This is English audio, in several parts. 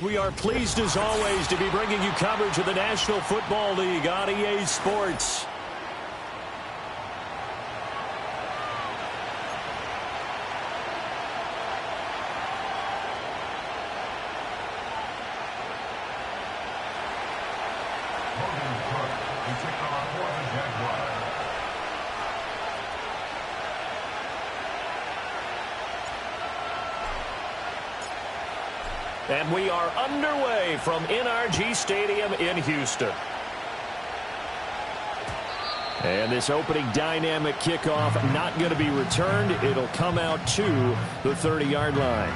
We are pleased as always to be bringing you coverage of the National Football League on EA Sports. And we are underway from NRG Stadium in Houston. And this opening dynamic kickoff not going to be returned. It'll come out to the 30-yard line.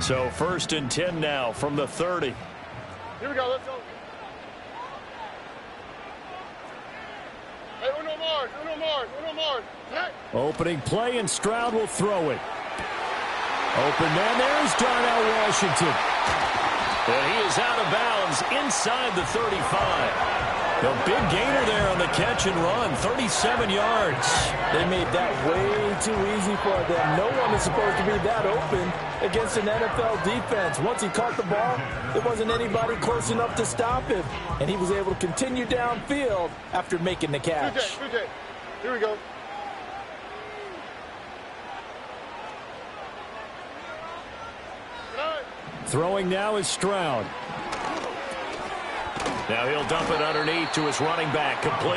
So 1st and 10 now from the 30. Here we go. Let's go. Opening play, and Stroud will throw it. Open man, there's Darnell Washington. And he is out of bounds inside the 35. A big gainer there on the catch and run, 37 yards. They made that way too easy for them. No one is supposed to be that open against an NFL defense. Once he caught the ball, there wasn't anybody close enough to stop him. And he was able to continue downfield after making the catch. Here we go. Throwing now is Stroud. Now he'll dump it underneath to his running back, complete.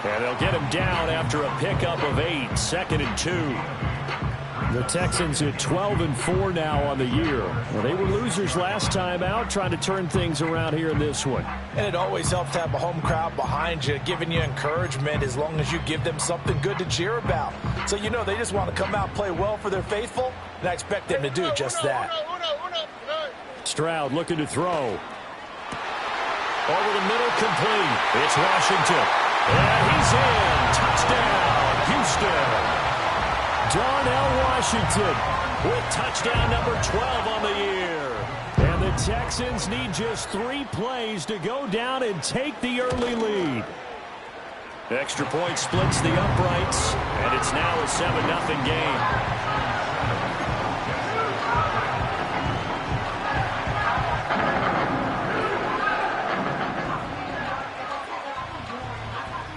And they'll get him down after a pickup of 8, 2nd and 2. The Texans at 12-4 now on the year. Well, they were losers last time out, trying to turn things around here in this one. And it always helps to have a home crowd behind you, giving you encouragement as long as you give them something good to cheer about. So, you know, they just want to come out and play well for their faithful, and I expect them to do just that. Stroud looking to throw. Over the middle, complete. It's Washington. And he's in. Touchdown, Houston. Darnell Washington with touchdown number 12 on the year. And the Texans need just 3 plays to go down and take the early lead. Extra point splits the uprights, and it's now a 7-0 game.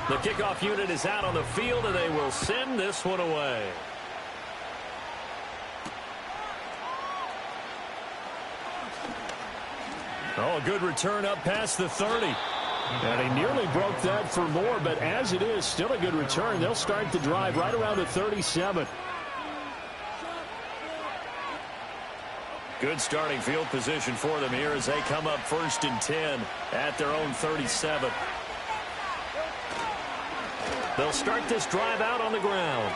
The kickoff unit is out on the field, and they will send this one away. Oh, a good return up past the 30. And he nearly broke that for more, but as it is, still a good return. They'll start the drive right around the 37. Good starting field position for them here as they come up 1st and 10 at their own 37. They'll start this drive out on the ground.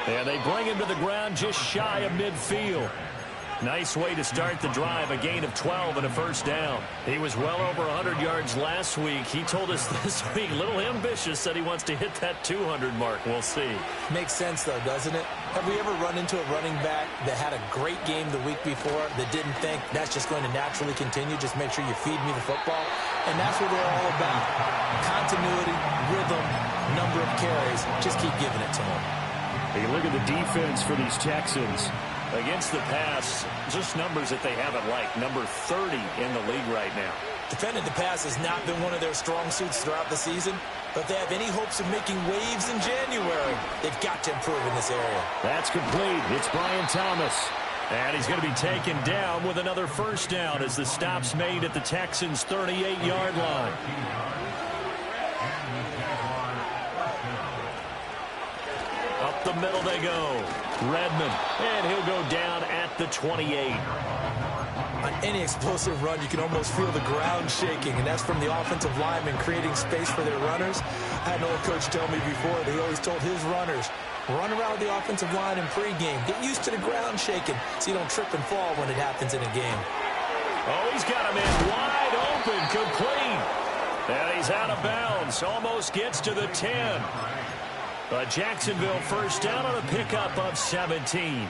And they bring him to the ground just shy of midfield. Nice way to start the drive, a gain of 12 and a 1st down. He was well over 100 yards last week. He told us this week, a little ambitious, said he wants to hit that 200 mark. We'll see. Makes sense, though, doesn't it? Have we ever run into a running back that had a great game the week before that didn't think that's just going to naturally continue? Just make sure you feed me the football. And that's what they're all about. Continuity, rhythm, number of carries. Just keep giving it to them. Hey, look at the defense for these Texans. Against the pass, just numbers that they haven't liked. Number 30 in the league right now. Defending the pass has not been one of their strong suits throughout the season, but they have any hopes of making waves in January. They've got to improve in this area. That's complete. It's Brian Thomas. And he's going to be taken down with another 1st down as the stop's made at the Texans' 38-yard line. Up the middle they go. Redmond, and he'll go down at the 28. On any explosive run, you can almost feel the ground shaking, and that's from the offensive linemen creating space for their runners. I had an old coach tell me before, they always told his runners, run around the offensive line in pregame. Get used to the ground shaking so you don't trip and fall when it happens in a game. Oh, he's got him in wide open, complete. And he's out of bounds, almost gets to the 10. Jacksonville first down on a pickup of 17.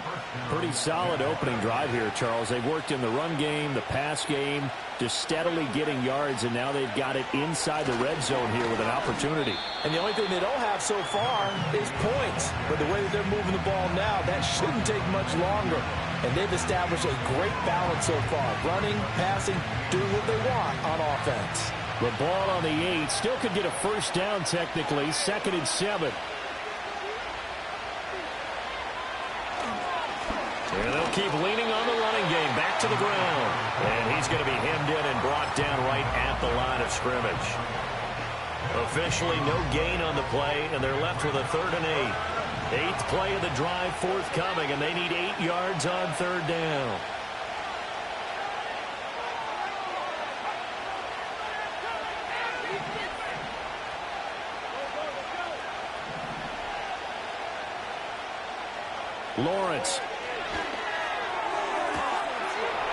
Pretty solid opening drive here, Charles. They've worked in the run game, the pass game, just steadily getting yards, and now they've got it inside the red zone here with an opportunity. And the only thing they don't have so far is points. But the way that they're moving the ball now, that shouldn't take much longer. And they've established a great balance so far. Running, passing, doing what they want on offense. The ball on the 8. Still could get a first down technically. 2nd and 7. And they'll keep leaning on the running game. Back to the ground. And he's going to be hemmed in and brought down right at the line of scrimmage. Officially no gain on the play, and they're left with a 3rd and 8. 8th play of the drive forthcoming, and they need 8 yards on 3rd down. Lawrence.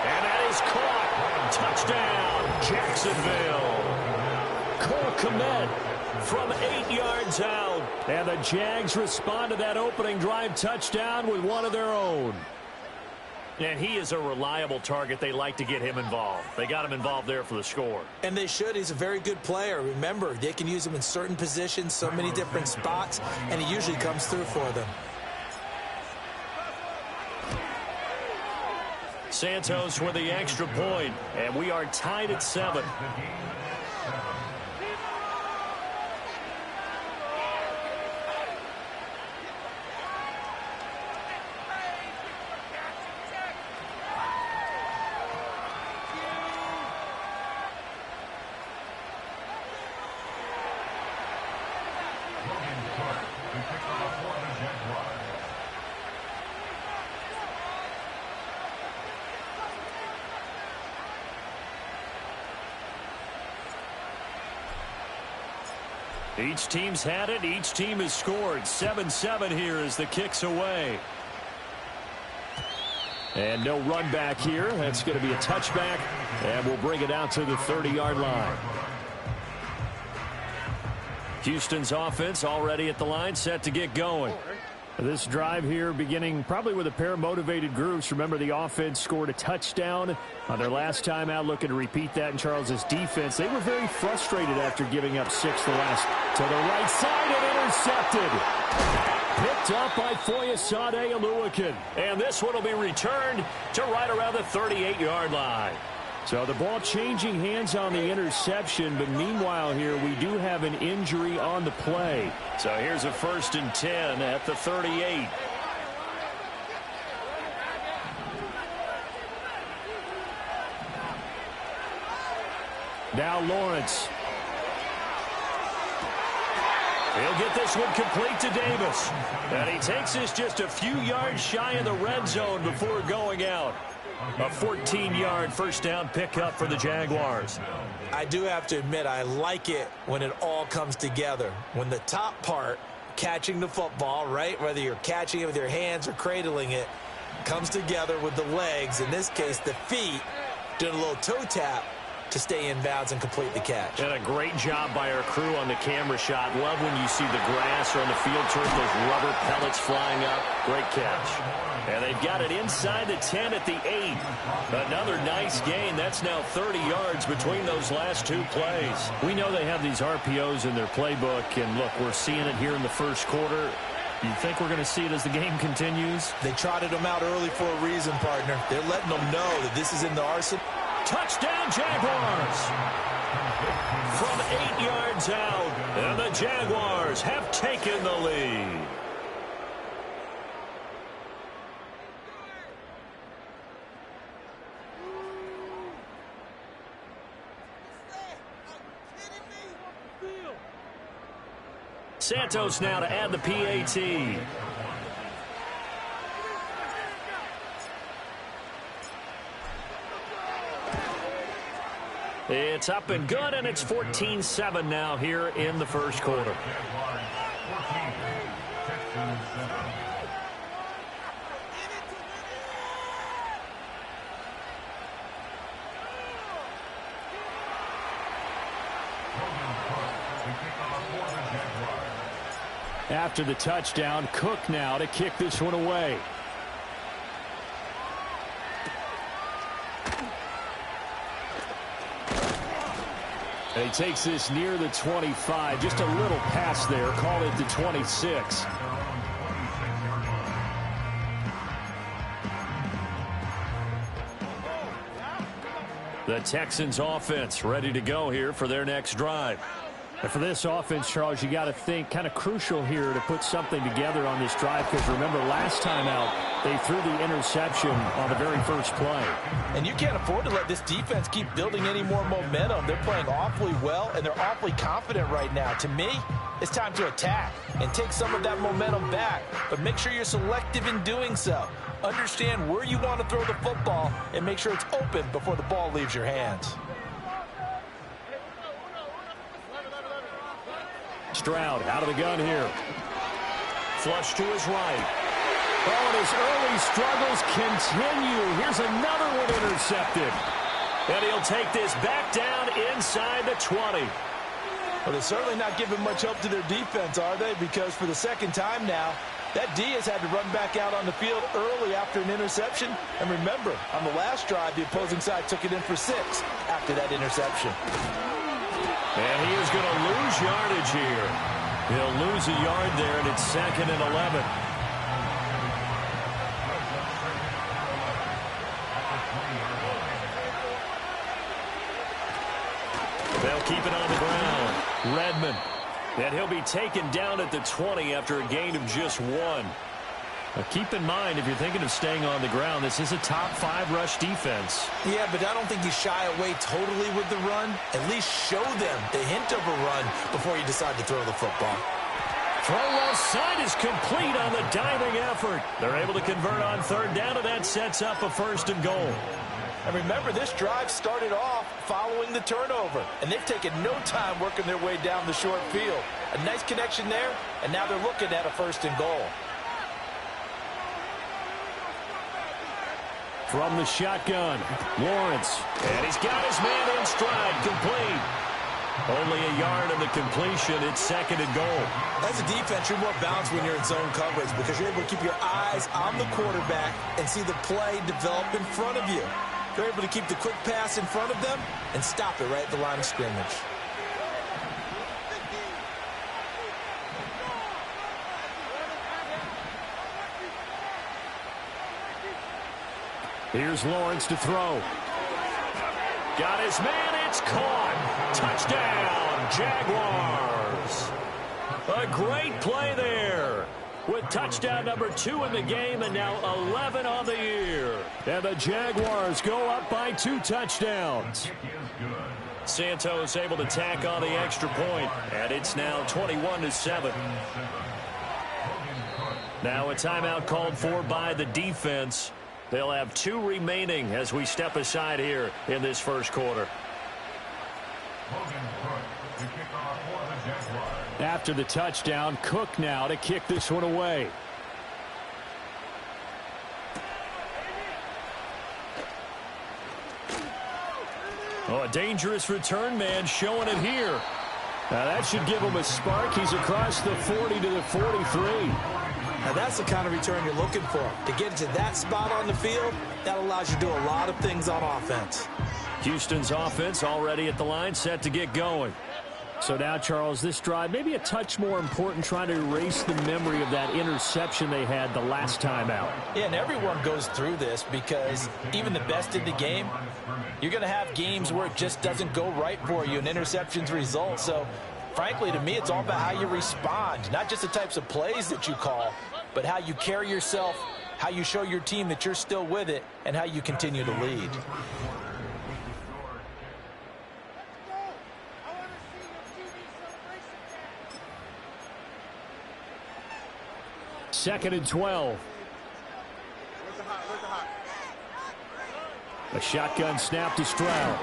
And that is caught. Touchdown, Jacksonville. Cole Kmet from 8 yards out. And the Jags respond to that opening drive touchdown with one of their own. And he is a reliable target. They like to get him involved. They got him involved there for the score. And they should. He's a very good player. Remember, they can use him in certain positions, so many different spots, and he usually comes through for them. Santos with the extra point, and we are tied at 7. Each team's had it. Each team has scored. 7-7 here as the kick's away. And no run back here. That's going to be a touchback, and we'll bring it out to the 30-yard line. Houston's offense already at the line, set to get going. This drive here beginning probably with a pair of motivated groups. Remember, the offense scored a touchdown on their last time out, looking to repeat that in Charles's defense. They were very frustrated after giving up 6 the last. To the right side and intercepted. Picked up by Foyesade Oluwakin. And this one will be returned to right around the 38-yard line. So the ball changing hands on the interception, but meanwhile here we do have an injury on the play. So here's a 1st and 10 at the 38. Now Lawrence. He'll get this one complete to Davis. And he takes this just a few yards shy of the red zone before going out. A 14-yard first down pickup for the Jaguars. I do have to admit, I like it when it all comes together. When the top part, catching the football, right, whether you're catching it with your hands or cradling it, comes together with the legs, in this case the feet, doing a little toe tap to stay in bounds and complete the catch. And a great job by our crew on the camera shot. Love when you see the grass or on the field turf, those rubber pellets flying up. Great catch. And they've got it inside the 10 at the 8. Another nice gain. That's now 30 yards between those last 2 plays. We know they have these RPOs in their playbook, and look, we're seeing it here in the first quarter. You think we're going to see it as the game continues? They trotted them out early for a reason, partner. They're letting them know that this is in the arsenal. Touchdown, Jaguars! From 8 yards out, and the Jaguars have taken the lead. Santos now to add the PAT. It's up and good, and it's 14-7 now here in the first quarter. After the touchdown, Cook now to kick this one away. And he takes this near the 25. Just a little pass there. Call it the 26. The Texans offense ready to go here for their next drive. And for this offense, Charles, you got to think kind of crucial here to put something together on this drive, because remember last time out they threw the interception on the very first play. And you can't afford to let this defense keep building any more momentum. They're playing awfully well, and they're awfully confident right now. To me, it's time to attack and take some of that momentum back, but make sure you're selective in doing so. Understand where you want to throw the football and make sure it's open before the ball leaves your hands. Stroud out of the gun here. Flush to his right. Oh, and his early struggles continue. Here's another one intercepted. And he'll take this back down inside the 20. Well, they're certainly not giving much help to their defense, are they? Because for the second time now, that D has had to run back out on the field early after an interception. And remember, on the last drive, the opposing side took it in for 6 after that interception. And he is going to lose yardage here. He'll lose a yard there, and it's 2nd and 11. They'll keep it on the ground. Redmond. And he'll be taken down at the 20 after a gain of just 1. Now keep in mind, if you're thinking of staying on the ground, this is a top 5 rush defense. Yeah, but I don't think you shy away totally with the run. At least show them the hint of a run before you decide to throw the football. Throw left side is complete on the diving effort. They're able to convert on 3rd down, and that sets up a 1st and goal. And remember, this drive started off following the turnover, and they've taken no time working their way down the short field. A nice connection there, and now they're looking at a 1st and goal. From the shotgun, Lawrence. And he's got his man in stride, complete. Only a yard on the completion. It's 2nd and goal. As a defense, you're more balanced when you're in zone coverage because you're able to keep your eyes on the quarterback and see the play develop in front of you. You're able to keep the quick pass in front of them and stop it right at the line of scrimmage. Here's Lawrence to throw. Got his man, it's caught. Touchdown, Jaguars. A great play there. With touchdown number 2 in the game and now 11 on the year. And the Jaguars go up by 2 touchdowns. Santos able to tack on the extra point, and it's now 21-7. Now a timeout called for by the defense. They'll have 2 remaining as we step aside here in this first quarter. After the touchdown, Cook now to kick this one away. Oh, a dangerous return man showing it here. Now that should give him a spark. He's across the 40 to the 43. Now that's the kind of return you're looking for. To get to that spot on the field, that allows you to do a lot of things on offense. Houston's offense already at the line, set to get going. So now, Charles, this drive maybe a touch more important, trying to erase the memory of that interception they had the last time out. Yeah, and everyone goes through this because even the best in the game, you're going to have games where it just doesn't go right for you and interceptions result. So, frankly, to me, it's all about how you respond, not just the types of plays that you call, but how you carry yourself, how you show your team that you're still with it, and how you continue to lead. Second and 12. A shotgun snap to Stroud.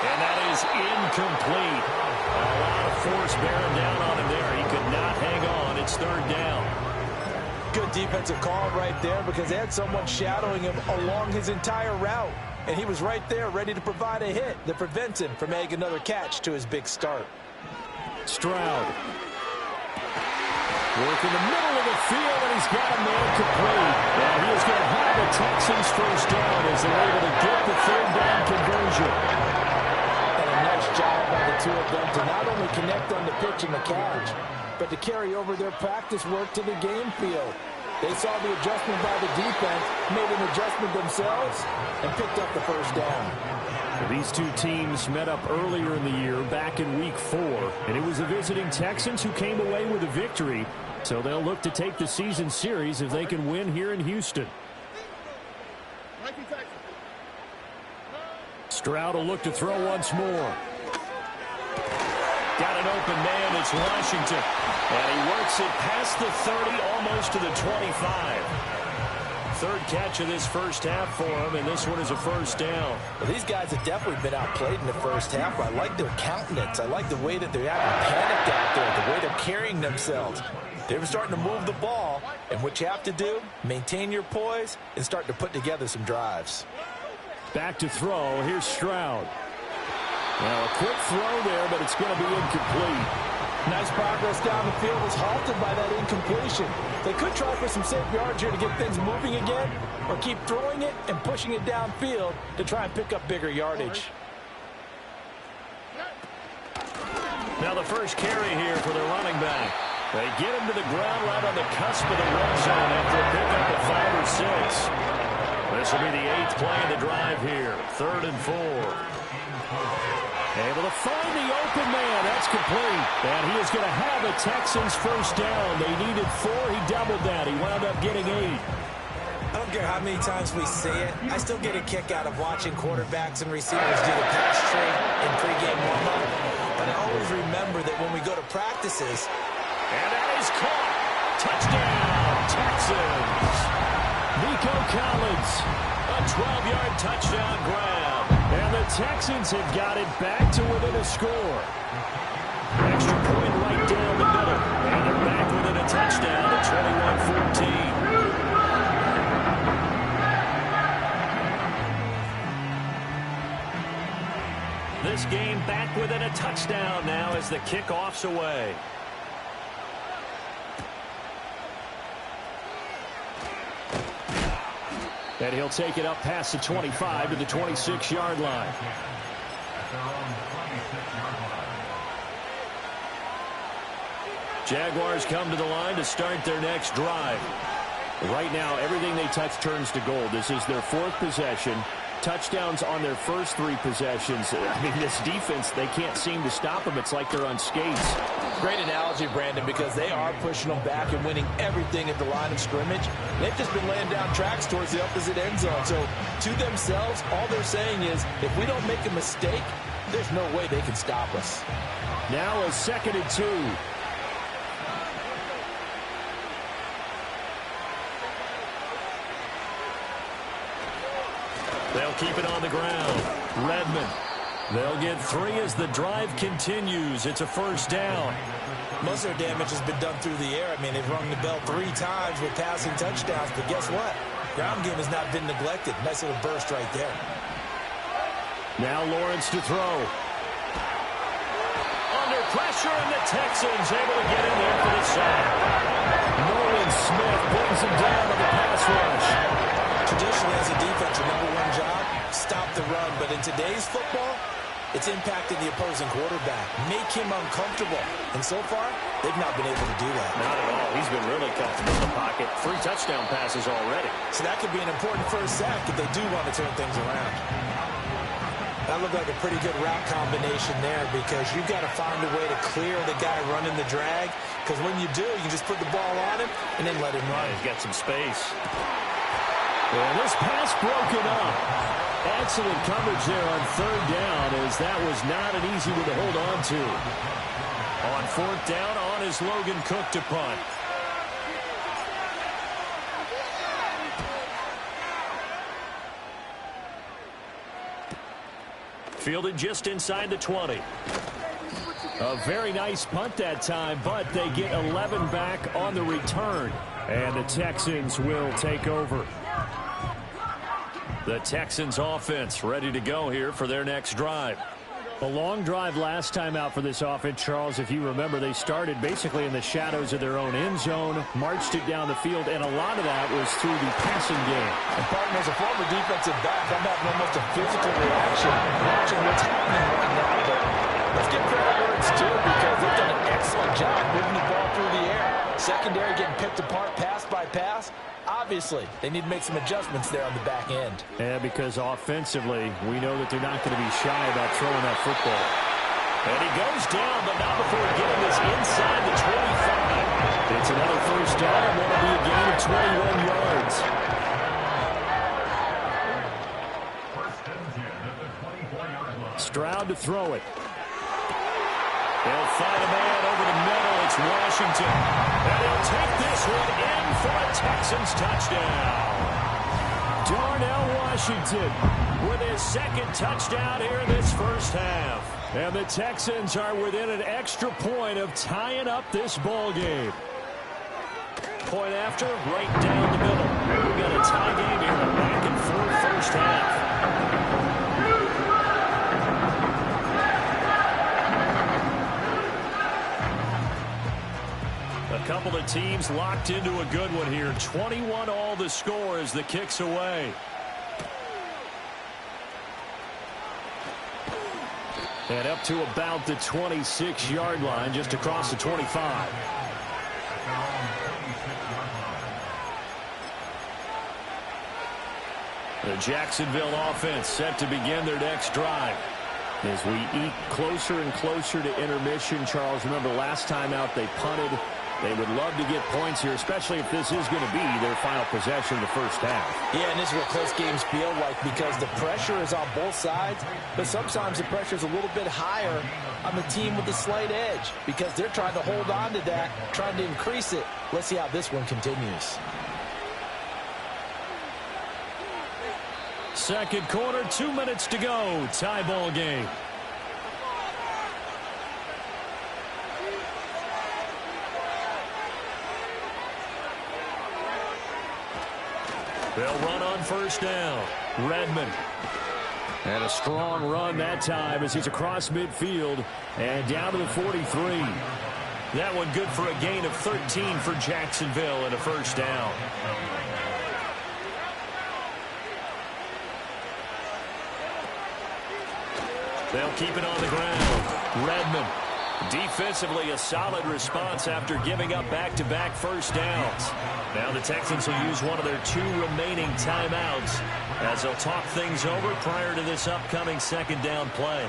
And that is incomplete. A lot of force bearing down on him there. He could not hang on. It's 3rd down. Good defensive call right there because they had someone shadowing him along his entire route. And he was right there ready to provide a hit that prevents him from making another catch to his big start. Stroud. Working the middle of the field, and he's got a man complete. And he is going to have the Texans first down as they're able to get the third down conversion. And a nice job by the two of them to not only connect on the pitch and the catch, but to carry over their practice work to the game field. They saw the adjustment by the defense, made an adjustment themselves, and picked up the first down. These two teams met up earlier in the year, back in Week 4, and it was the visiting Texans who came away with a victory. So they'll look to take the season series if they can win here in Houston. Stroud will look to throw once more. Got an open man, it's Washington. And he works it past the 30, almost to the 25. Third catch of this first half for him, and this one is a first down. Well, these guys have definitely been outplayed in the first half. I like their countenance. I like the way that they're having panicked out there, the way they're carrying themselves. They were starting to move the ball, and what you have to do, maintain your poise and start to put together some drives. Back to throw. Here's Stroud. Now a quick throw there, but it's going to be incomplete. Nice progress down the field was halted by that incompletion. They could try for some safe yards here to get things moving again, or keep throwing it and pushing it downfield to try and pick up bigger yardage. Now the first carry here for the running back. They get him to the ground right on the cusp of the red zone after a pickup of 5 or 6. This will be the 8th play of the drive here. 3rd and 4. Able to find the open man. That's complete. And he is going to have a Texans first down. They needed 4. He doubled that. He wound up getting 8. I don't care how many times we see it. I still get a kick out of watching quarterbacks and receivers do the pass tree in pregame warm-up. But I always remember that when we go to practices. And that is caught. Touchdown, Texans. Nico Collins, a 12-yard touchdown grab. And the Texans have got it back to within a score. Extra point right down the middle. And they're back within a touchdown at 21-14. This game back within a touchdown now as the kickoff's away. And he'll take it up past the 25 to the 26-yard line. Jaguars come to the line to start their next drive. Right now, everything they touch turns to gold. This is their 4th possession. Touchdowns on their first 3 possessions. I mean, this defense, they can't seem to stop them. It's like they're on skates. Great analogy, Brandon, because they are pushing them back and winning everything at the line of scrimmage. They've just been laying down tracks towards the opposite end zone. So, to themselves, all they're saying is, if we don't make a mistake, there's no way they can stop us. Now a 2nd and 2. They'll keep it on the ground. Redmond. They'll get 3 as the drive continues. It's a first down. Most of their damage has been done through the air. I mean, they've rung the bell 3 times with passing touchdowns, but guess what? Ground game has not been neglected. Nice little burst right there. Now Lawrence to throw. Under pressure, and the Texans able to get in there for the sack. Nolan Smith brings him down to the pass rush. Traditionally, as a defense, your #1 job, stop the run. But in today's football, it's impacting the opposing quarterback. Make him uncomfortable. And so far, they've not been able to do that. Not at all. He's been really comfortable in the pocket. 3 touchdown passes already. So that could be an important first sack if they do want to turn things around. That looked like a pretty good route combination there because you've got to find a way to clear the guy running the drag. Because when you do, you just put the ball on him and then let him run. He's got some space. And this pass broken up. Excellent coverage there on 3rd down as that was not an easy one to hold on to. On 4th down, on is Logan Cook to punt. Fielded just inside the 20. A very nice punt that time, but they get 11 back on the return. And the Texans will take over. The Texans offense ready to go here for their next drive. A long drive last time out for this offense, Charles. If you remember, they started basically in the shadows of their own end zone, marched it down the field, and a lot of that was through the passing game. And partner, as a former defensive back, I'm having almost a physical reaction watching what's happening right now. But let's give credit where it's due because they've done an excellent job moving the ball through the air. Secondary getting picked apart pass by pass. Obviously, they need to make some adjustments there on the back end. Yeah, because offensively, we know that they're not going to be shy about throwing that football. And he goes down, but not before getting this inside the 25. It's another first down, and that'll be a gain of 21 yards. Stroud to throw it. They'll find a man over the middle. It's Washington. And they'll take this one in for a Texans touchdown. Darnell Washington with his second touchdown here in this first half. And the Texans are within an extra point of tying up this ball game. Point after, right down the middle. We've got a tie game here, a back and forth first half. A couple of teams locked into a good one here. 21 all the score as the kick's away. And up to about the 26-yard line, just across the 25. The Jacksonville offense set to begin their next drive. As we eke closer and closer to intermission, Charles, remember last time out they punted. They would love to get points here, especially if this is going to be their final possession of the first half. Yeah, and this is what close games feel like because the pressure is on both sides, but sometimes the pressure is a little bit higher on the team with the slight edge because they're trying to hold on to that, trying to increase it. Let's see how this one continues. Second quarter, 2 minutes to go. Tie ball game. They'll run on first down. Redmond. And a strong run that time as he's across midfield and down to the 43. That one good for a gain of 13 for Jacksonville and a first down. They'll keep it on the ground. Redmond. Defensively, a solid response after giving up back-to-back first downs. Now the Texans will use one of their 2 remaining timeouts as they'll talk things over prior to this upcoming second down play.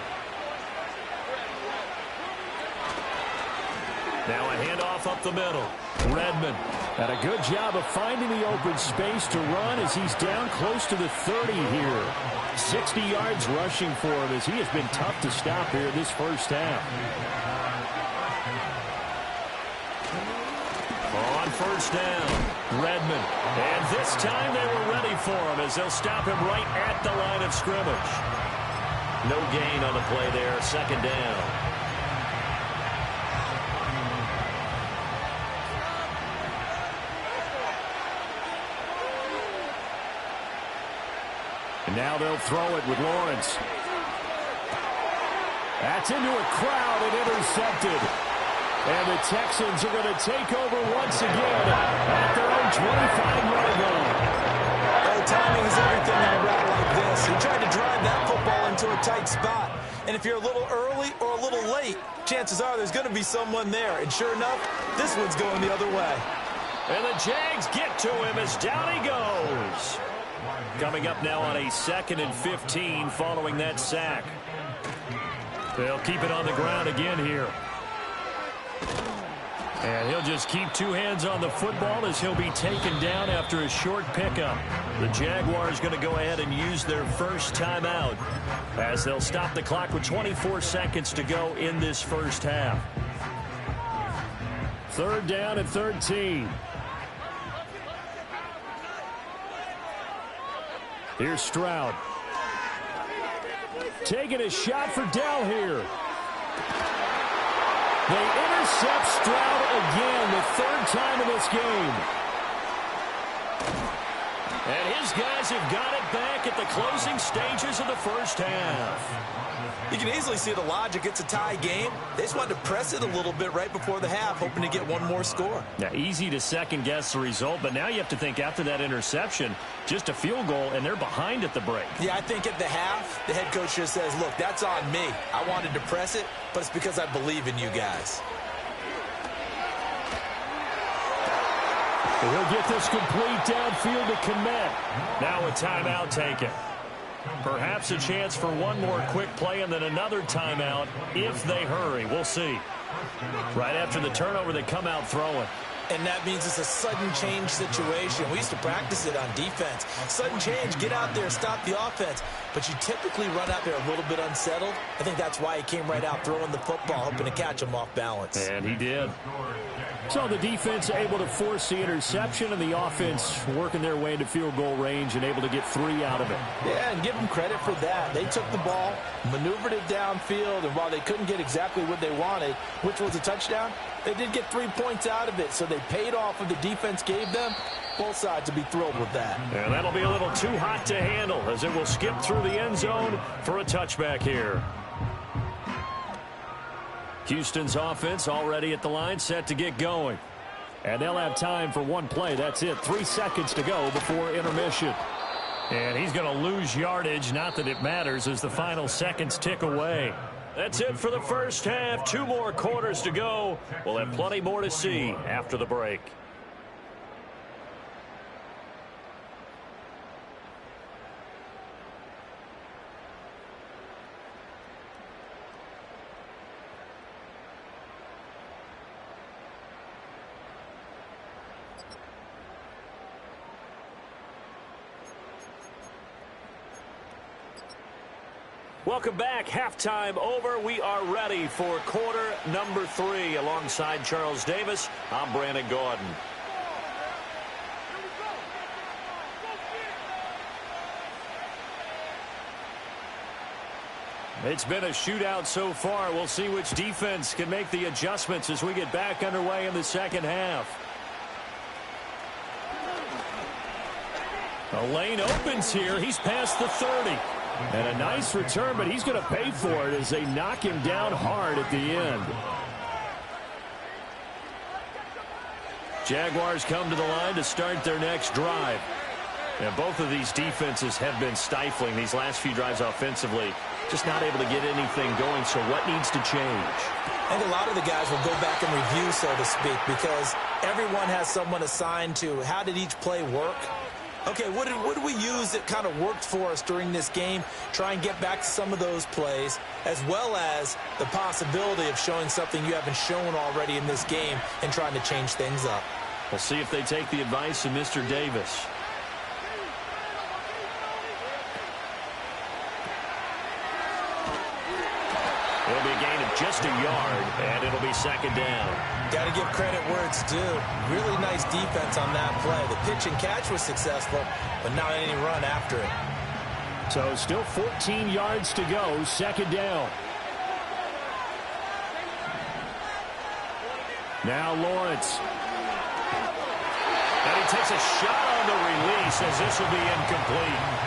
Now a handoff up the middle. Redmond had a good job of finding the open space to run as he's down close to the 30 here. 60 yards rushing for him as he has been tough to stop here this first half. On first down, Redmond. And this time they were ready for him as they'll stop him right at the line of scrimmage. No gain on the play there, second down. And now they'll throw it with Lawrence. That's into a crowd and intercepted. And the Texans are going to take over once again at their own 25-yard line. Oh, timing is everything on a route like this. He tried to drive that football into a tight spot. And if you're a little early or a little late, chances are there's going to be someone there. And sure enough, this one's going the other way. And the Jags get to him as down he goes. Coming up now on a 2nd and 15 following that sack. They'll keep it on the ground again here. And he'll just keep 2 hands on the football as he'll be taken down after a short pickup. The Jaguars going to go ahead and use their first timeout as they'll stop the clock with 24 seconds to go in this first half. 3rd down and 13. Here's Stroud. Taking a shot for Dell here. They intercept Stroud again, the 3rd time in this game. And his guys have got it back at the closing stages of the first half. You can easily see the logic. It's a tie game. They just wanted to press it a little bit right before the half, hoping to get one more score. Now, easy to second-guess the result, but now you have to think after that interception, just a field goal, and they're behind at the break. Yeah, I think at the half, the head coach just says, look, that's on me. I wanted to press it, but it's because I believe in you guys. He'll get this complete downfield to Kmet. Now a timeout taken. Perhaps a chance for one more quick play and then another timeout if they hurry. We'll see. Right after the turnover, they come out throwing. And that means it's a sudden change situation. We used to practice it on defense. Sudden change, get out there, stop the offense. But you typically run out there a little bit unsettled. I think that's why he came right out throwing the football, hoping to catch him off balance. And he did. So the defense able to force the interception, and the offense working their way into field goal range and able to get 3 out of it. Yeah, and give them credit for that. They took the ball, maneuvered it downfield, and while they couldn't get exactly what they wanted, which was a touchdown, they did get 3 points out of it, so they paid off what the defense gave them. Both sides will be thrilled with that. And that'll be a little too hot to handle as it will skip through the end zone for a touchback here. Houston's offense already at the line, set to get going. And they'll have time for one play. That's it. 3 seconds to go before intermission. And he's going to lose yardage. Not that it matters as the final seconds tick away. That's it for the first half. 2 more quarters to go. We'll have plenty more to see after the break. Welcome back. Halftime over. We are ready for quarter number 3. Alongside Charles Davis, I'm Brandon Gordon. It's been a shootout so far. We'll see which defense can make the adjustments as we get back underway in the second half. The lane opens here. He's past the 30. And a nice return, but he's going to pay for it as they knock him down hard at the end. Jaguars come to the line to start their next drive. And both of these defenses have been stifling these last few drives offensively. Just not able to get anything going, so what needs to change? I think a lot of the guys will go back and review, so to speak, because everyone has someone assigned to how did each play work. Okay, what did we use that kind of worked for us during this game? Try and get back to some of those plays, as well as the possibility of showing something you haven't shown already in this game and trying to change things up. We'll see if they take the advice of Mr. Davis. It'll be a gain of just a yard, and it'll be second down. Got to give credit where it's due. Really nice defense on that play. The pitch and catch was successful, but not any run after it. So still 14 yards to go, second down. Now Lawrence. And he takes a shot on the release as this will be incomplete.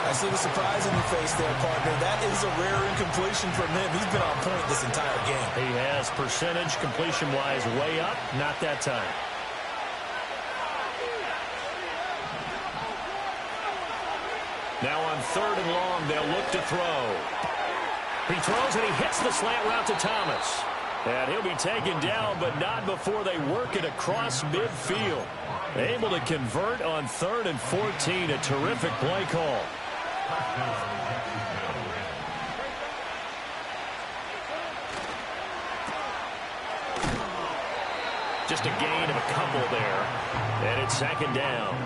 I see the surprise in your face there, partner. That is a rare incompletion from him. He's been on point this entire game. He has. Percentage completion-wise way up. Not that time. Now on 3rd and long, they'll look to throw. He throws and he hits the slant route to Thomas. And he'll be taken down, but not before they work it across midfield. Able to convert on 3rd and 14. A terrific play call. Just a gain of a couple there. And it's second down.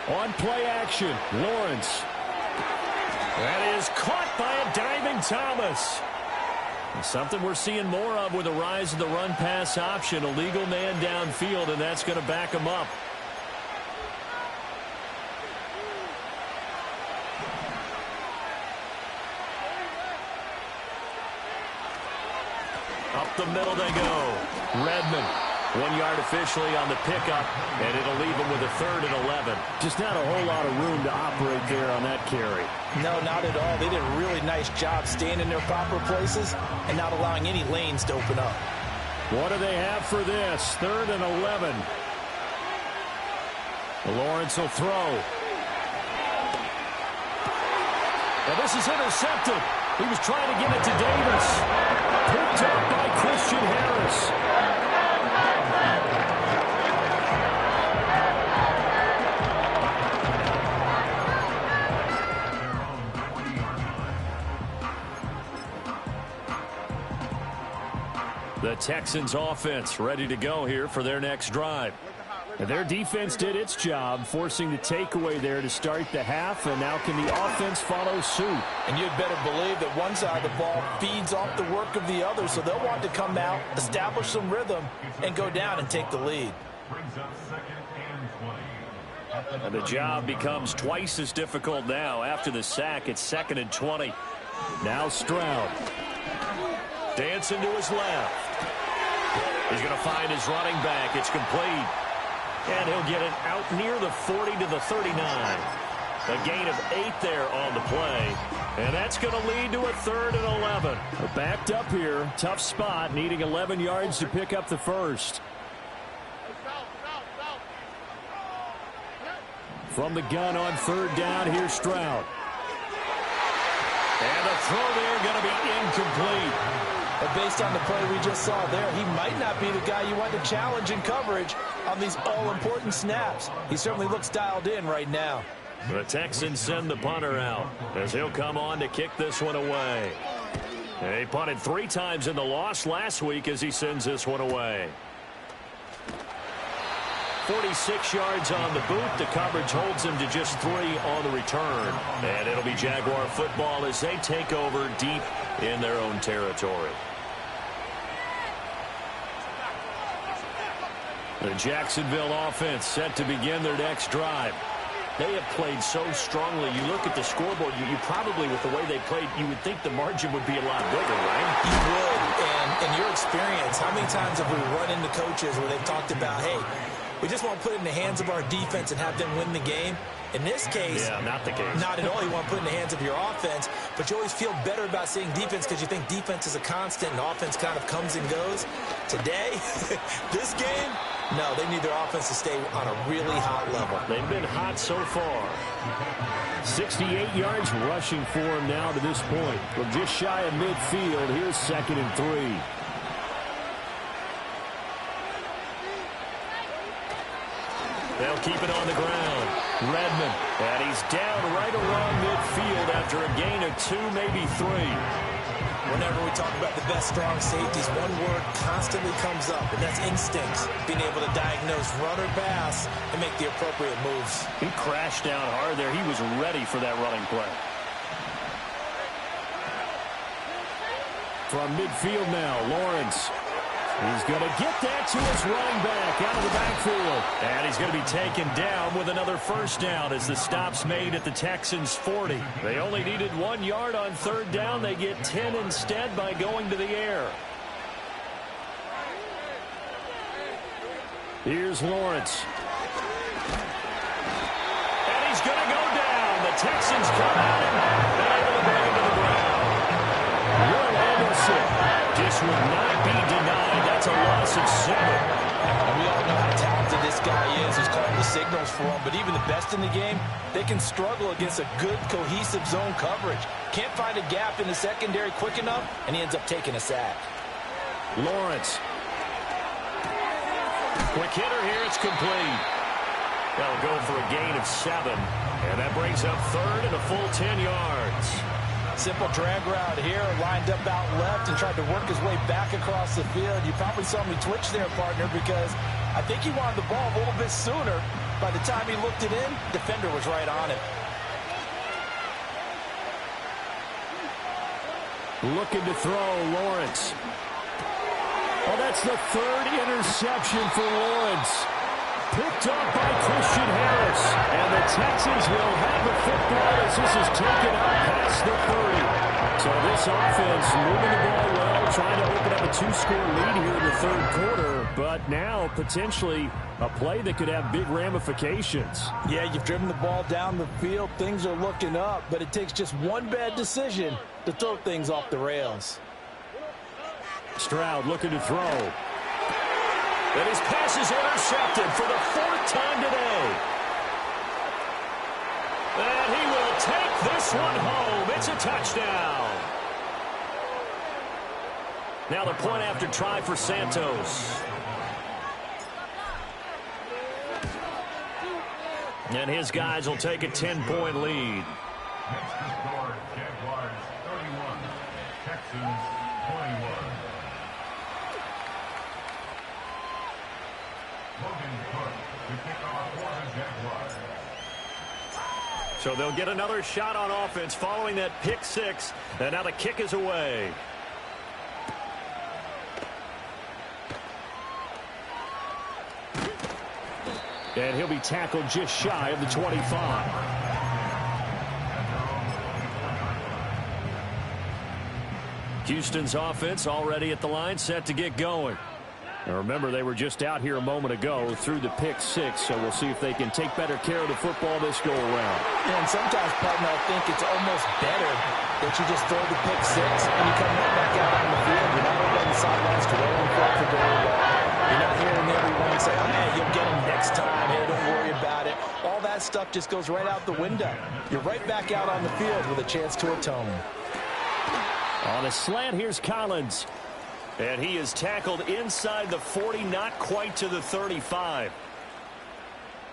On play action, Lawrence. That is caught by a diving Thomas. Something we're seeing more of with the rise of the run-pass option. A legal man downfield, and that's going to back him up. Up the middle they go. Redmond, 1 yard officially on the pickup, and it'll leave him with a 3rd and 11. Just not a whole lot of room to operate there on that carry. No, not at all. They did a really nice job staying in their proper places and not allowing any lanes to open up. What do they have for this? 3rd and 11. Lawrence will throw. And this is intercepted. He was trying to get it to Davis. Picked up by Christian Harris. The Texans offense ready to go here for their next drive. And their defense did its job, forcing the takeaway there to start the half, and now can the offense follow suit? And you'd better believe that one side of the ball feeds off the work of the other, so they'll want to come out, establish some rhythm, and go down and take the lead. And the job becomes twice as difficult now. After the sack, it's 2nd and 20. Now Stroud. Dancing to his left. He's going to find his running back. It's complete. And he'll get it out near the 40 to the 39. A gain of 8 there on the play. And that's going to lead to a 3rd and 11. Backed up here. Tough spot, needing 11 yards to pick up the first. From the gun on 3rd down, here's Stroud. And the throw there going to be incomplete. But based on the play we just saw there, he might not be the guy you want to challenge in coverage on these all-important snaps. He certainly looks dialed in right now. The Texans send the punter out as he'll come on to kick this one away. And he punted 3 times in the loss last week as he sends this one away. 46 yards on the boot. The coverage holds him to just 3 on the return. And it'll be Jaguar football as they take over deep in their own territory. The Jacksonville offense set to begin their next drive. They have played so strongly. You look at the scoreboard, you probably, with the way they played, you would think the margin would be a lot bigger, right? You would. And in your experience, how many times have we run into coaches where they've talked about, hey, we just want to put it in the hands of our defense and have them win the game? In this case, yeah, not the case. Not at all. You want to put it in the hands of your offense, but you always feel better about seeing defense because you think defense is a constant and offense kind of comes and goes. Today, this game, no, they need their offense to stay on a really hot level. They've been hot so far. 68 yards rushing for him now to this point. From just shy of midfield, here's 2nd and 3. They'll keep it on the ground. Redmond, and he's down right along midfield after a gain of 2, maybe 3. Whenever we talk about the best strong safeties, one word constantly comes up, and that's instincts. Being able to diagnose run or pass and make the appropriate moves. He crashed down hard there. He was ready for that running play. From midfield now, Lawrence. He's going to get that to his running back out of the backfield. And he's going to be taken down with another first down as the stop's made at the Texans' 40. They only needed 1 yard on 3rd down. They get 10 instead by going to the air. Here's Lawrence. And he's going to go down. The Texans come out and able to bring him to the ground. Will Anderson just would not be denied. That's a loss of 7. And we all know how talented this guy is. He's calling the signals for him. But even the best in the game, they can struggle against a good, cohesive zone coverage. Can't find a gap in the secondary quick enough, and he ends up taking a sack. Lawrence. Quick hitter here. It's complete. They'll go for a gain of 7. And that brings up 3rd and a full 10 yards. Simple drag route here, lined up out left and tried to work his way back across the field. You probably saw me twitch there, partner, because I think he wanted the ball a little bit sooner. By the time he looked it in, defender was right on him. Looking to throw, Lawrence. Oh, that's the 3rd interception for Lawrence. Picked up by Christian Harris. And the Texans will have the football as this is taken out past the 30. So this offense moving the ball well Well, trying to open up a 2-score lead here in the third quarter, but now potentially a play that could have big ramifications. Yeah, you've driven the ball down the field. Things are looking up, but it takes just one bad decision to throw things off the rails. Stroud looking to throw. And his pass is intercepted for the 4th time today. And he will take this one home. It's a touchdown. Now the point after try for Santos. And his guys will take a 10-point lead. Next to score, Jaguars 31, Texans 21. Logan Cook to kick off for the Jaguars. So they'll get another shot on offense following that pick 6. And now the kick is away. And he'll be tackled just shy of the 25. Houston's offense already at the line, set to get going. And remember, they were just out here a moment ago through the pick 6, so we'll see if they can take better care of the football this go-around. Yeah, and sometimes, partner, I think it's almost better that you just throw the pick 6 and you come right back out on the field. You're not over on the sidelines to roll and flat for very long. You're not hearing everyone say, oh, man, you'll get them next time. Hey, don't worry about it. All that stuff just goes right out the window. You're right back out on the field with a chance to atone. On a slant, here's Collins. And he is tackled inside the 40, not quite to the 35.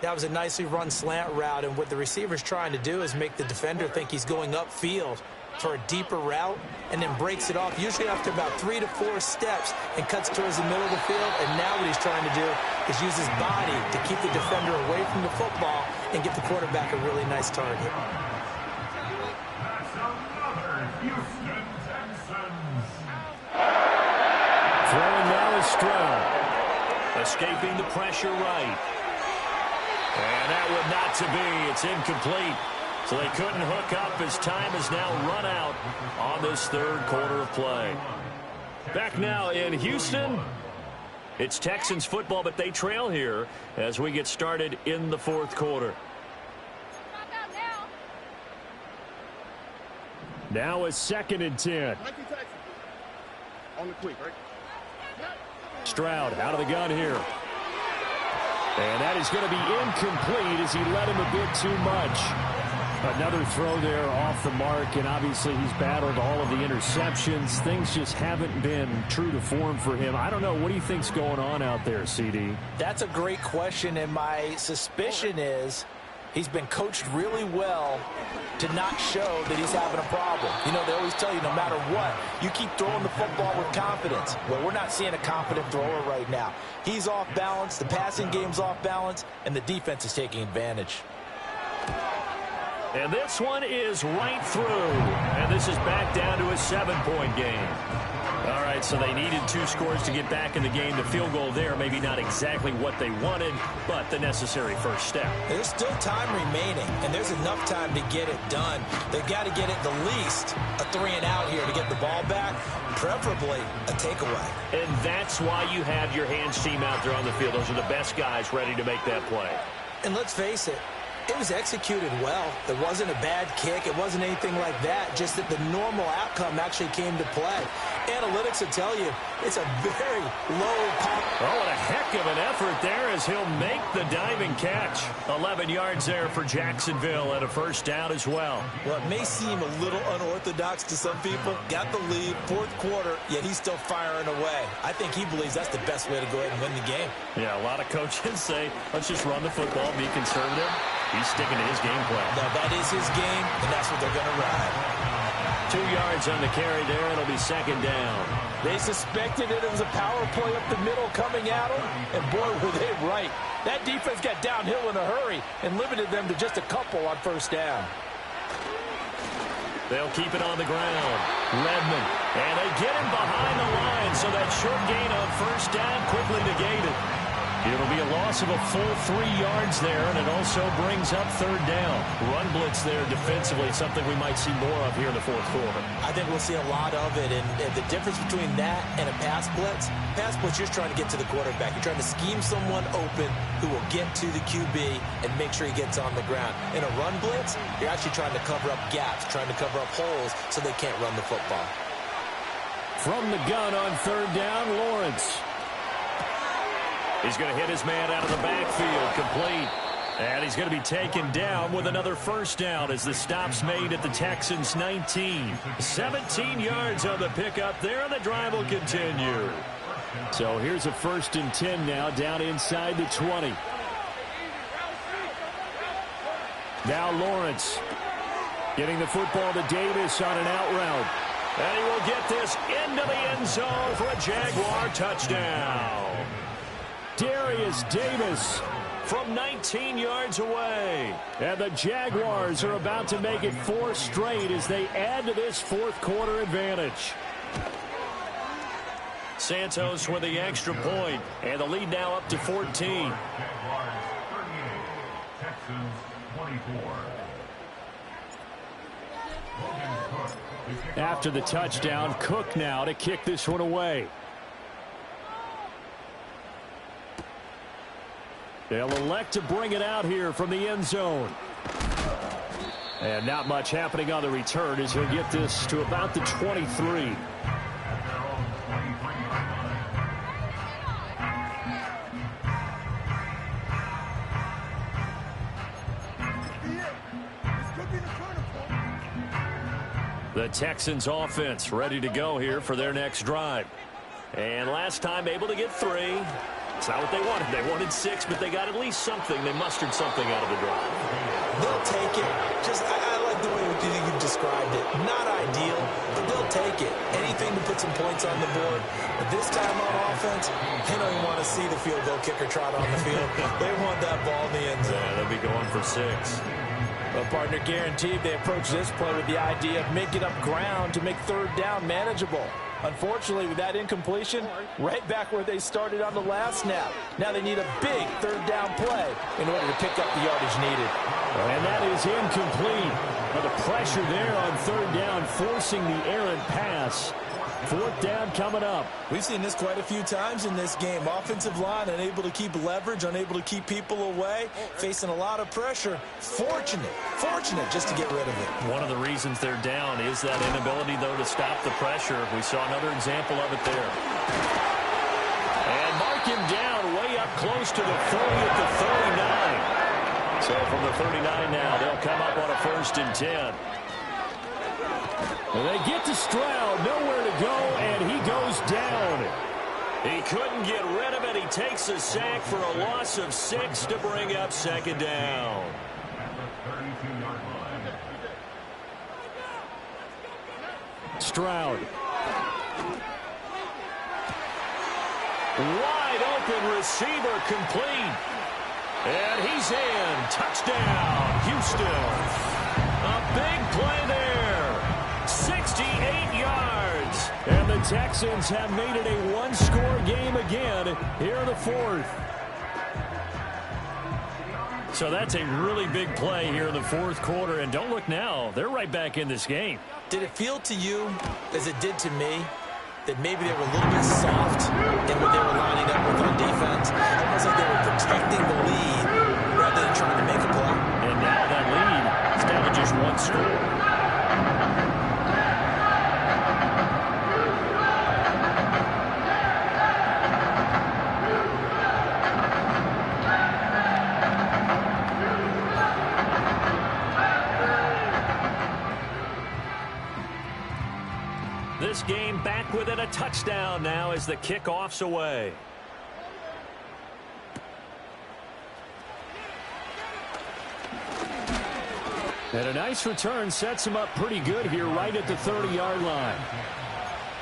That was a nicely run slant route, and what the receiver's trying to do is make the defender think he's going upfield for a deeper route and then breaks it off, usually after about 3 to 4 steps, and cuts towards the middle of the field. And now what he's trying to do is use his body to keep the defender away from the football and give the quarterback a really nice target. That's another Houston Texans. Throwing now is Stroud. Escaping the pressure right. And that would not to be. It's incomplete. So they couldn't hook up as time is now run out on this third quarter of play. Back now in Houston. It's Texans football, but they trail here as we get started in the fourth quarter. Now a 2nd and 10. On the quick, right? Stroud out of the gun here. And that is going to be incomplete as he led him a bit too much. Another throw there off the mark, and obviously he's battled all of the interceptions. Things just haven't been true to form for him. I don't know. What do you think's going on out there, CD? That's a great question, and my suspicion is he's been coached really well to not show that he's having a problem. You know, they always tell you no matter what, you keep throwing the football with confidence. Well, we're not seeing a confident thrower right now. He's off balance, the passing game's off balance, and the defense is taking advantage. And this one is right through. And this is back down to a 7-point game. All right, so they needed 2 scores to get back in the game. The field goal there, maybe not exactly what they wanted, but the necessary first step. There's still time remaining, and there's enough time to get it done. They've got to get at the least a 3-and-out here to get the ball back, preferably a takeaway. And that's why you have your hands team out there on the field. Those are the best guys ready to make that play. And let's face it, it was executed well. It wasn't a bad kick. It wasn't anything like that. Just that the normal outcome actually came to play. Analytics will tell you it's a very low pop. Oh, what a heck of an effort there as he'll make the diving catch. 11 yards there for Jacksonville and a first down as well. Well, it may seem a little unorthodox to some people. Got the lead, fourth quarter, yet he's still firing away. I think he believes that's the best way to go ahead and win the game. Yeah, a lot of coaches say, let's just run the football, be conservative. He's sticking to his game plan. No, that is his game, and that's what they're going to ride. 2 yards on the carry there. It'll be second down. They suspected it was a power play up the middle coming at them, and boy, were they right. That defense got downhill in a hurry and limited them to just a couple on first down. They'll keep it on the ground. Redmond, and they get him behind the line, so that short gain on first down quickly negated. It'll be a loss of a full 3 yards there, and it also brings up third down. Run blitz there defensively, something we might see more of here in the fourth quarter. I think we'll see a lot of it, and the difference between that and a pass blitz, you're just trying to get to the quarterback. You're trying to scheme someone open who will get to the QB and make sure he gets on the ground. In a run blitz, you're actually trying to cover up gaps, trying to cover up holes so they can't run the football. From the gun on third down, Lawrence. He's going to hit his man out of the backfield, complete. And he's going to be taken down with another first down as the stop's made at the Texans' 19. 17 yards on the pickup there, and the drive will continue. So here's a 1st and 10 now, down inside the 20. Now Lawrence getting the football to Davis on an out route. And he will get this into the end zone for a Jaguar touchdown. Darius Davis from 19 yards away. And the Jaguars are about to make it 4 straight as they add to this fourth quarter advantage. Santos with the extra point, and the lead now up to 14. Jaguars 38, Texans 24. After the touchdown, Cook now to kick this one away. They'll elect to bring it out here from the end zone. And not much happening on the return as he'll get this to about the 23. The Texans offense ready to go here for their next drive. And last time able to get 3. It's not what they wanted. They wanted 6, but they got at least something. They mustered something out of the drive. They'll take it. I like the way you described it. Not ideal, but they'll take it. Anything to put some points on the board. But this time on offense, they don't even want to see the field goal kicker trot on the field. They want that ball in the end zone. Yeah, they'll be going for 6. Well, partner, guaranteed they approach this play with the idea of making up ground to make third down manageable. Unfortunately, with that incompletion, right back where they started on the last snap. Now they need a big third down play in order to pick up the yardage needed. And that is incomplete. But the pressure there on third down, forcing the errant pass. Fourth down coming up. We've seen this quite a few times in this game. Offensive line unable to keep leverage, unable to keep people away, facing a lot of pressure. Fortunate just to get rid of it. One of the reasons they're down is that inability, though, to stop the pressure. We saw another example of it there. And mark him down way up close to the 30 at the 39. So from the 39 now, they'll come up on a 1st and 10. Well, they get to Stroud, nowhere to go, and he goes down. He couldn't get rid of it. He takes a sack for a loss of 6 to bring up 2nd down. Stroud. Wide open receiver complete. And he's in. Touchdown, Houston. A big play there. 68 yards. And the Texans have made it a one-score game again here in the fourth. So that's a really big play here in the fourth quarter. And don't look now. They're right back in this game. Did it feel to you, as it did to me, that maybe they were a little bit soft in what they were lining up with on defense? Almost like they were protecting the lead rather than trying to make a play. And now that lead is down to just 1 score. This game back within a touchdown now as the kickoff's away. And a nice return sets him up pretty good here right at the 30-yard line.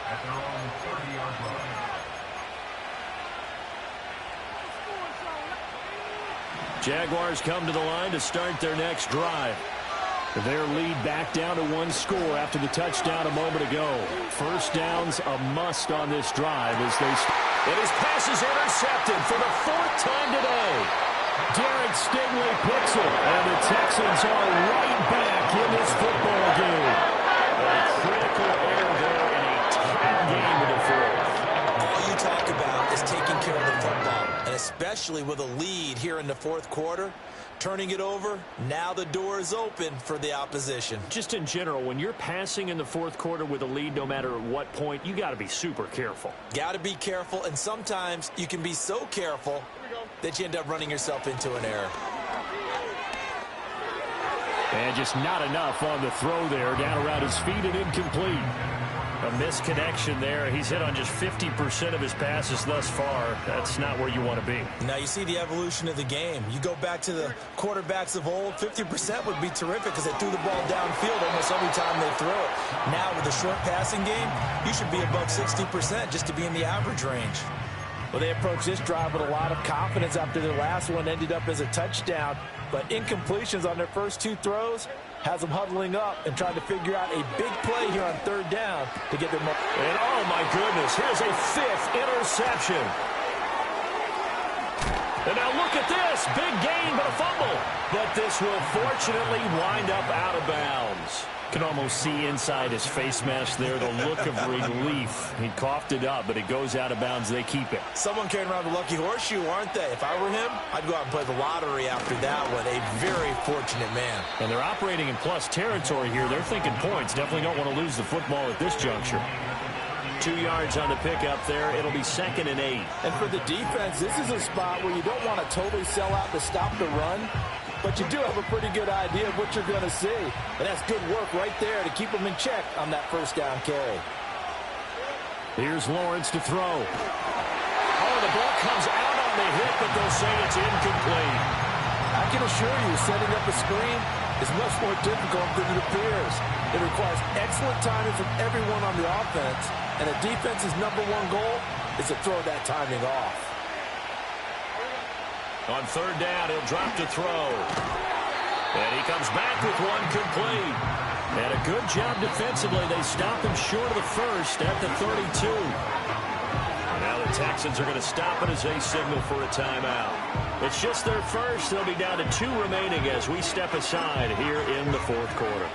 At their own 30-yard line. Jaguars come to the line to start their next drive. Their lead back down to 1 score after the touchdown a moment ago. First down's a must on this drive as they... It is pass this is intercepted for the 4th time today. Derek Stingley picks it, and the Texans are right back in this football game. A critical error there in a tight game in the 4th. All you talk about is taking care of the football, and especially with a lead here in the 4th quarter. Turning it over, now the door is open for the opposition. Just in general, when you're passing in the 4th quarter with a lead, no matter at what point, you got to be super careful. Got to be careful, and sometimes you can be so careful that you end up running yourself into an error. And just not enough on the throw there. Down around his feet and incomplete. A misconnection there. He's hit on just 50% of his passes thus far. That's not where you want to be. Now you see the evolution of the game. You go back to the quarterbacks of old, 50% would be terrific because they threw the ball downfield almost every time they threw it. Now with the short passing game, you should be above 60% just to be in the average range. Well, they approached this drive with a lot of confidence after their last one ended up as a touchdown. But incompletions on their first 2 throws has them huddling up and trying to figure out a big play here on 3rd down to get their momentum. And oh my goodness, here's a 5th interception. And now look at this. Big gain, but a fumble. But this will fortunately wind up out of bounds. Can almost see inside his face mask there the look of relief. He coughed it up, but it goes out of bounds. They keep it. Someone carrying around the lucky horseshoe, aren't they? If I were him, I'd go out and play the lottery after that one. A very fortunate man. And they're operating in plus territory here. They're thinking points. Definitely don't want to lose the football at this juncture. 2 yards on the pickup there. It'll be 2nd and 8. And for the defense, this is a spot where you don't want to totally sell out to stop the run, but you do have a pretty good idea of what you're going to see. And that's good work right there to keep them in check on that 1st down carry. Here's Lawrence to throw. Oh, the ball comes out on the hit, but they'll say it's incomplete. I can assure you, setting up a screen is much more difficult than it appears. It requires excellent timing from everyone on the offense, and a defense's #1 goal is to throw that timing off. On 3rd down, he'll drop to throw. And he comes back with one complete. And a good job defensively. They stop him short of the 1st at the 32. Now the Texans are going to stop it as they signal for a timeout. It's just their 1st. They'll be down to 2 remaining as we step aside here in the 4th quarter.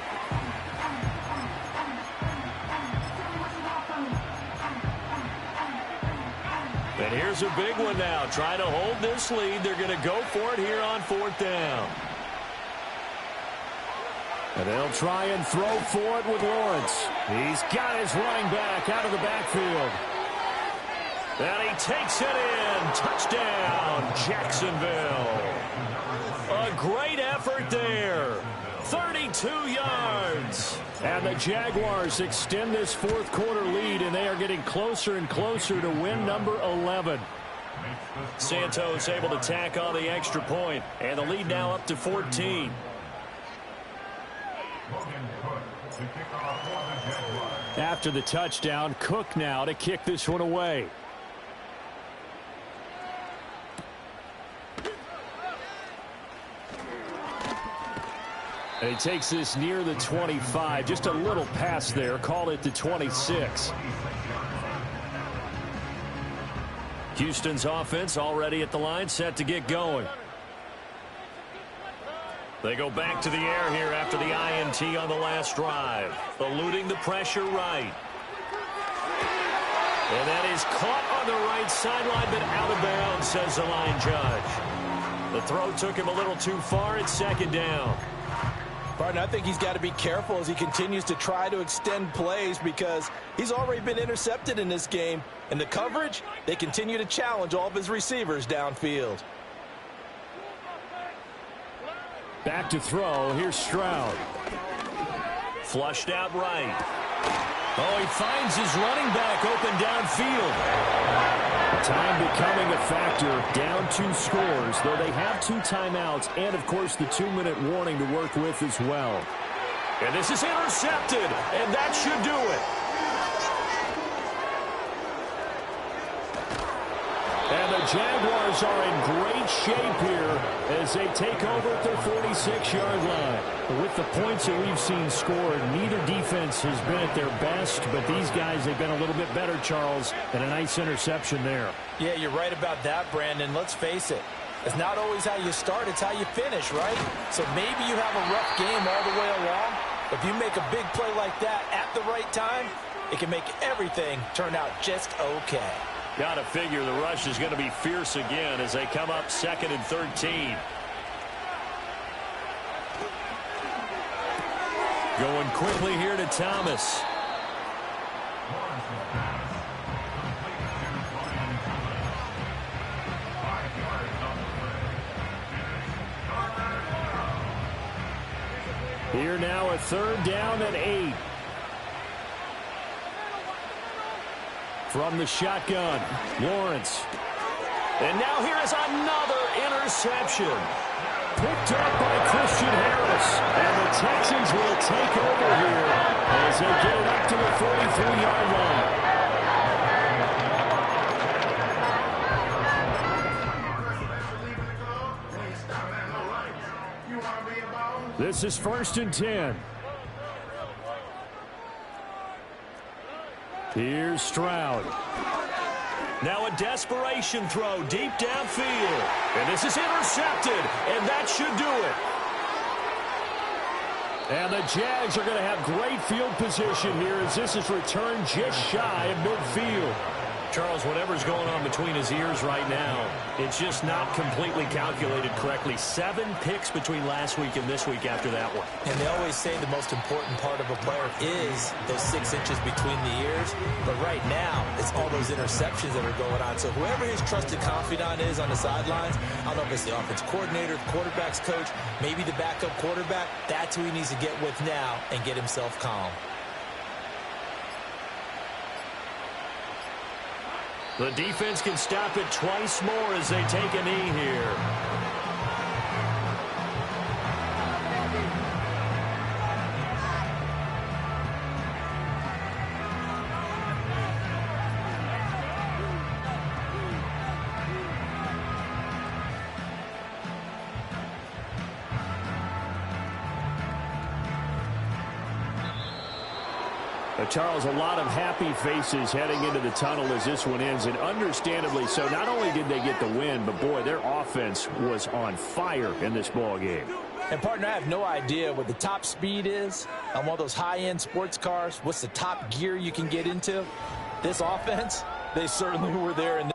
And here's a big one now. Trying to hold this lead. They're going to go for it here on 4th down. And they'll try and throw for it with Lawrence. He's got his running back out of the backfield. And he takes it in. Touchdown, Jacksonville. A great effort there. 32 yards. And the Jaguars extend this 4th quarter lead, and they are getting closer and closer to win number 11. Santos able to tack on the extra point, and the lead now up to 14. After the touchdown, Cook now to kick this one away. And he takes this near the 25. Just a little pass there. Call it the 26. Houston's offense already at the line, set to get going. They go back to the air here after the INT on the last drive. Eluding the pressure right. And that is caught on the right sideline, but out of bounds, says the line judge. The throw took him a little too far. It's 2nd down. Partner, I think he's got to be careful as he continues to try to extend plays because he's already been intercepted in this game. And the coverage, they continue to challenge all of his receivers downfield. Back to throw. Here's Stroud. Flushed out right. Oh, he finds his running back open downfield. Time becoming a factor. Down 2 scores, though they have 2 timeouts and, of course, the 2-minute warning to work with as well. And this is intercepted, and that should do it. And the the Jaguars are in great shape here as they take over at their 46-yard line. With the points that we've seen scored, neither defense has been at their best, but these guys have been a little bit better, Charles, and a nice interception there. Yeah, you're right about that, Brandon. Let's face it. It's not always how you start, it's how you finish, right? So maybe you have a rough game all the way along. If you make a big play like that at the right time, it can make everything turn out just okay. Got to figure the rush is going to be fierce again as they come up 2nd and 13. Going quickly here to Thomas. Here now a 3rd down and 8. From the shotgun, Lawrence. And now here is another interception. Picked up by Christian Harris. And the Texans will take over here as they get it up to the 43-yard line. This is 1st and 10. Here's Stroud. Now a desperation throw deep downfield. And this is intercepted, and that should do it. And the Jags are going to have great field position here as this is returned just shy of midfield. Charles, whatever's going on between his ears right now, it's just not completely calculated correctly. 7 picks between last week and this week after that one. And they always say the most important part of a player is those 6 inches between the ears. But right now, it's all those interceptions that are going on. So whoever his trusted confidant is on the sidelines, I don't know if it's the offense coordinator, the quarterback's coach, maybe the backup quarterback, that's who he needs to get with now and get himself calm. The defense can stop it twice more as they take a knee here. Charles, a lot of happy faces heading into the tunnel as this one ends, and understandably so. Not only did they get the win, but, boy, their offense was on fire in this ball game. And, partner, I have no idea what the top speed is on one of those high-end sports cars. What's the top gear you can get into? This offense, they certainly were there in